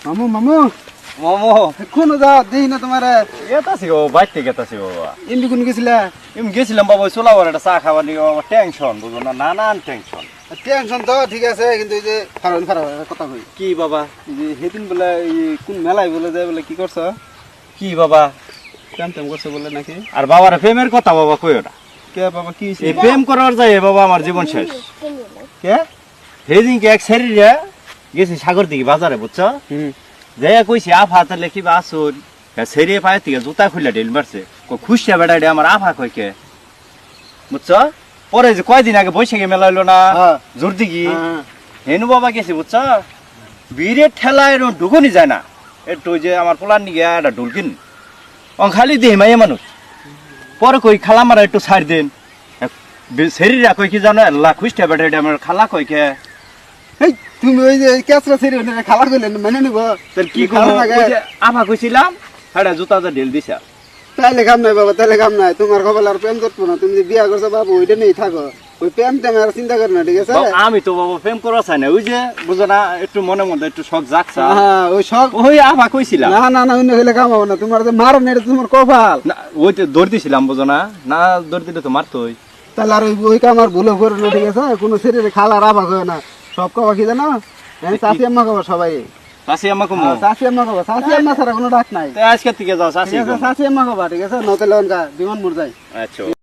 মামু মামু মামো কোন যা দেই না তোমার গেতাছি গো বাইতে গেতাছি বাবা ইন্দি কোন গেছিলা এম গেছিলাম বাবা চোলাবার একটা চা খাবার নিয়ে আমার টেনশন বুঝো না নানান টেনশন টেনশন তো ঠিক আছে কিন্তু এই যে ফারন ফারা কথা কই কি বাবা এই যে সেদিন বলে এই কোন মেলায় বলে যায় বলে কি করছ কি বাবা প্রেম টেম করছো বলে নাকি আর বাবার প্রেমের কথা বাবা কইও না কে বাবা কি হইছে এই প্রেম করার যায় বাবা আমার জীবন শেষ কে সেদিনকে এক শরীরে গেছি সাগর দিকে বাজারে বুঝছো যাই কইছি আফা তাহলে কিবা আসুন সেরিয়ে পায়ে থেকে জুতা খুলে ঢিল মারছে খুশিয়া বেড়াই আমার আফা কইকে বুঝছো পরে যে কয়দিন আগে বৈশাখী মেলা হইলো না হ্যাঁ। জোর দিঘি হেনু বাবা গেছি বুঝছো বীরের ঠেলা এরকম ঢুকুনি যায় না একটু ওই যে আমার পোলার নিগে একটা ঢুলকিন খালি দেহ মাইয়া মানুষ পরে কই খালা মারা একটু ছাড় দিন শরীরা কই কি জানো আল্লাহ খুশিয়া বেড়াই আমার খালা কইকে এই তুমি ওই যে কেসরা সেরি খালা কইলেন মানে নিব তাহলে কি খালা করবো লাগে? ওই যে আফা কইছিলাম হ্যাঁ জুতা ঢিল দিছা তাইলে কাম নাই বাবা তাইলে কাম নাই তোমার কপাল আর প্রেম করবো না তুমি যে বিয়া করছো বাবু ওইটা নেই থাকো ওই প্রেম টেম আর চিন্তা করো না ঠিক আছে আমি তো বাবা প্রেম করা চাই না ওই যে বুঝো না একটু মনে মধ্যে একটু শখ জাগছা হ্যাঁ ওই সব ওই আফা কইছিলাম না না না অন্য হইলে কাম হবে না তোমার যে মারো না এটা তোমার কপাল না ওই তো দৌড় দিছিলাম বুঝো না না দৌড় দিলে তো মারতোই তাহলে আর ওই কাম আর ভুলও করো না ঠিক আছে কোনো শরীরে খালার আবাক হয় না সব কবা কি জানো চাষি আম্মা কবা সবাই চাষি আম্মা কমো চাষি আম্মা কবা চাষি আম্মা ছাড়া কোনো ডাক নাই আজকে থেকে যাও চাষি ঠিক আছে চাষি আম্মা কবা ঠিক আছে নতেলে বিমান মোর যাই আচ্ছা